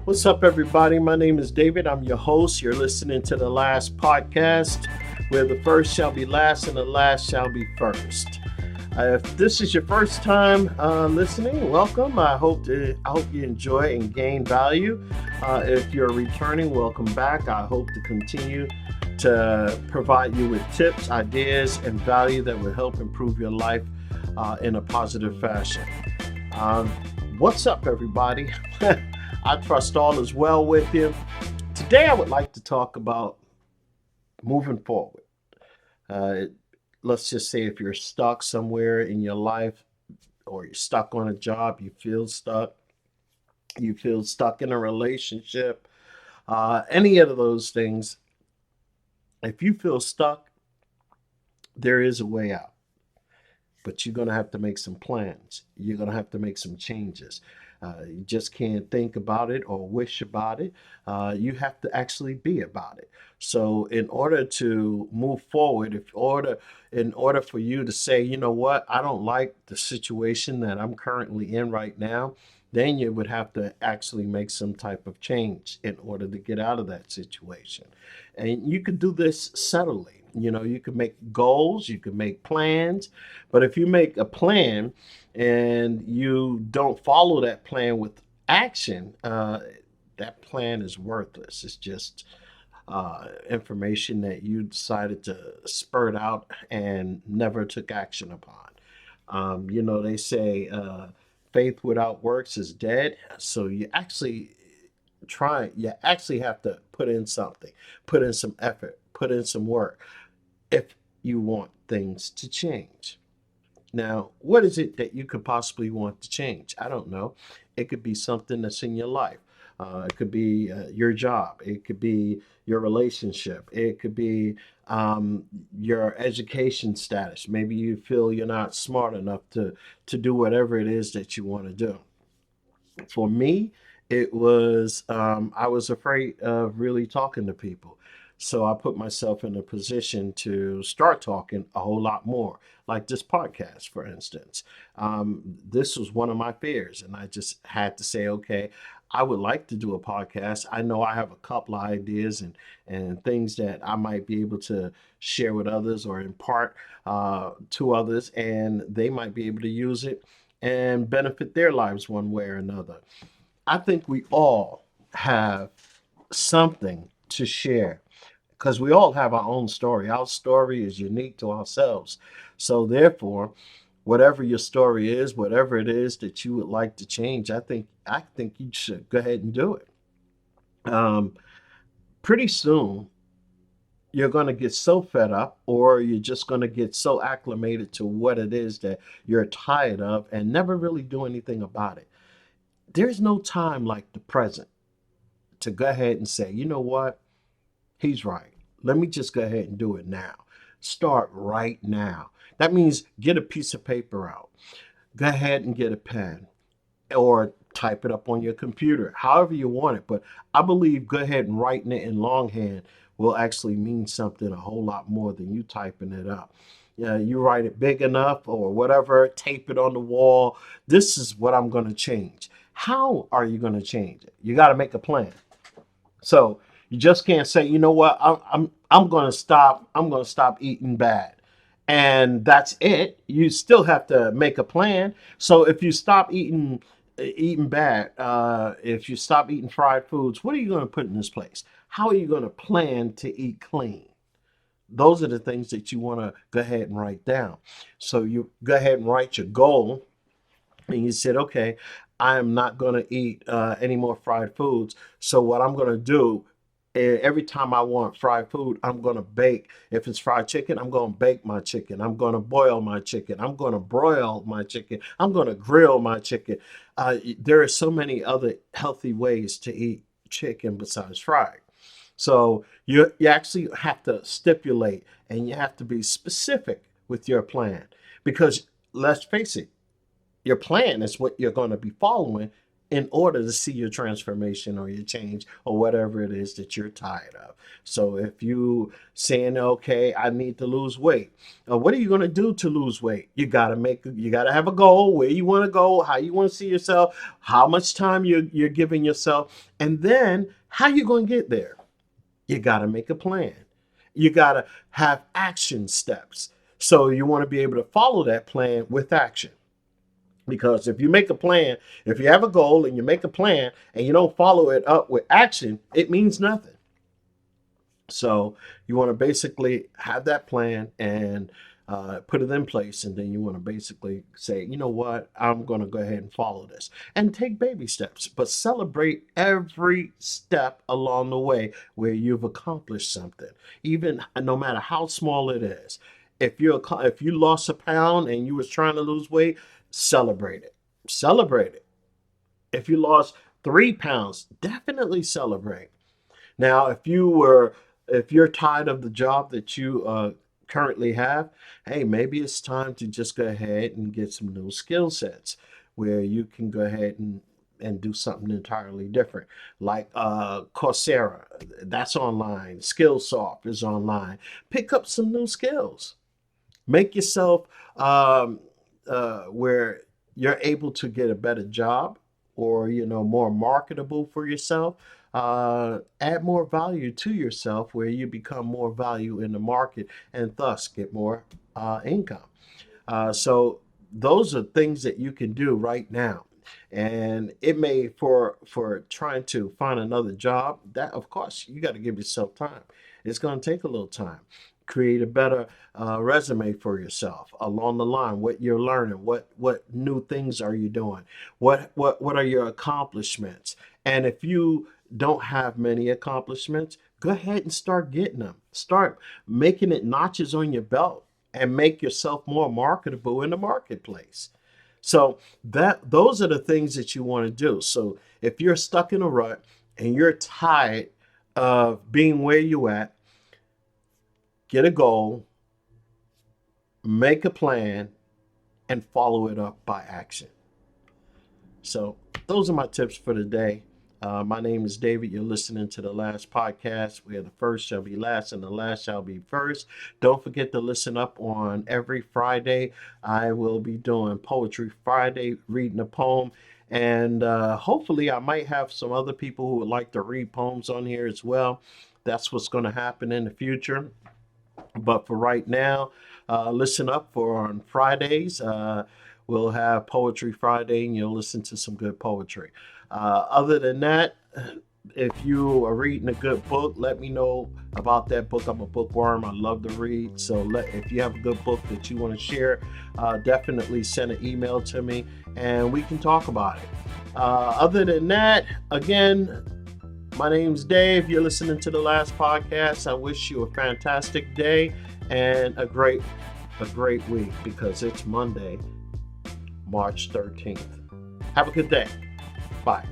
What's up, everybody? My name is David. I'm your host. You're listening to the last podcast where the first shall be last and the last shall be first. If this is your first time listening, welcome. I hope you enjoy and gain value. If you're returning, welcome back. I hope to continue to provide you with tips, ideas, and value that will help improve your life in a positive fashion. Um, what's up, everybody? I trust all is well with you. Today, I would like to talk about moving forward. Uh, let's just say if you're stuck somewhere in your life or you're stuck on a job, you feel stuck in a relationship, any of those things, if you feel stuck, there is a way out. But you're going to have to make some plans. You're going to have to make some changes. You just can't think about it or wish about it. You have to actually be about it. So, in order to move forward, in order for you to say, you know what, I don't like the situation that I'm currently in right now, then you would have to actually make some type of change in order to get out of that situation. And you could do this subtly. You could make goals, you could make plans, but if you make a plan and you don't follow that plan with action, that plan is worthless. It's just information that you decided to spurt out and never took action upon. They say faith without works is dead. So you actually have to put in something, put in some effort, put in some work if you want things to change. Now, what is it that you could possibly want to change? I don't know. It could be something that's in your life. It could be your job. It could be your relationship. It could be your education status. Maybe you feel you're not smart enough to do whatever it is that you want to do. For me, it was I was afraid of really talking to people. So I put myself in a position to start talking a whole lot more, like this podcast, for instance. This was one of my fears, and I just had to say, okay, I would like to do a podcast. I know I have a couple of ideas and things that I might be able to share with others or impart to others, and they might be able to use it and benefit their lives one way or another. I think we all have something to share because we all have our own story. Our story is unique to ourselves. So, therefore, whatever your story is, whatever it is that you would like to change, I think you should go ahead and do it. Um, Pretty soon, you're going to get so fed up, or you're just going to get so acclimated to what it is that you're tired of and never really do anything about it. There's no time like the present to go ahead and say, you know what? He's right. Let me just go ahead and do it now. Start right now. That means get a piece of paper out. Go ahead and get a pen or type it up on your computer, however you want it. But I believe go ahead and writing it in longhand will actually mean something a whole lot more than you typing it up. Yeah, you write it big enough or whatever, tape it on the wall. This is what I'm going to change. How are you going to change it? You got to make a plan. So you just can't say, you know what, I'm going to stop. I'm going to stop eating bad, and that's it. You still have to make a plan. So if you stop eating bad, if you stop eating fried foods, what are you going to put in this place? How are you going to plan to eat clean? Those are the things that you want to go ahead and write down. So you go ahead and write your goal, and you said, okay, I am not going to eat any more fried foods. So what I'm going to do, every time I want fried food, I'm going to bake. If it's fried chicken, I'm going to bake my chicken. I'm going to boil my chicken. I'm going to broil my chicken. I'm going to grill my chicken. There are so many other healthy ways to eat chicken besides fried. So you actually have to stipulate and you have to be specific with your plan because let's face it, your plan is what you're going to be following in order to see your transformation or your change or whatever it is that you're tired of. So if you saying, okay, I need to lose weight, what are you going to do to lose weight? You got to have a goal, where you want to go, how you want to see yourself, how much time you're giving yourself, and then how you going to get there. You got to make a plan. You got to have action steps. So you want to be able to follow that plan with action. Because if you make a plan, if you have a goal and you make a plan and you don't follow it up with action, it means nothing. So you want to basically have that plan and put it in place. And then you want to basically say, you know what, I'm going to go ahead and follow this and take baby steps, but celebrate every step along the way where you've accomplished something, even no matter how small it is. If you lost a pound and you was trying to lose weight, celebrate it. Celebrate it. If you lost 3 pounds, definitely celebrate. Now, if you're tired of the job that you currently have, hey, maybe it's time to just go ahead and get some new skill sets where you can go ahead and do something entirely different, like Coursera, that's online. Skillsoft is online. Pick up some new skills. Make yourself where you're able to get a better job, or more marketable for yourself. Add more value to yourself where you become more value in the market and thus get more income. So those are things that you can do right now. And it may, for trying to find another job, that of course you got to give yourself time. It's going to take a little time. Create a better resume for yourself along the line. What you're learning, what new things are you doing, what are your accomplishments? And if you don't have many accomplishments, go ahead and start getting them. Start making it notches on your belt and make yourself more marketable in the marketplace. So those are the things that you want to do. So if you're stuck in a rut and you're tired of being where you at, get a goal, make a plan, and follow it up by action. So those are my tips for today. My name is David. You're listening to The Last Podcast, where the first shall be last and the last shall be first. Don't forget to listen up on every Friday. I will be doing Poetry Friday, reading a poem. And hopefully I might have some other people who would like to read poems on here as well. That's what's going to happen in the future. But for right now, listen up for on Fridays. We'll have Poetry Friday, and you'll listen to some good poetry. Other than that, if you are reading a good book, let me know about that book. I'm a bookworm. I love to read. So if you have a good book that you want to share, definitely send an email to me, and we can talk about it. Other than that, again, my name's Dave. You're listening to The Last Podcast. I wish you a fantastic day and a great week, because it's Monday, March 13th. Have a good day. Bye.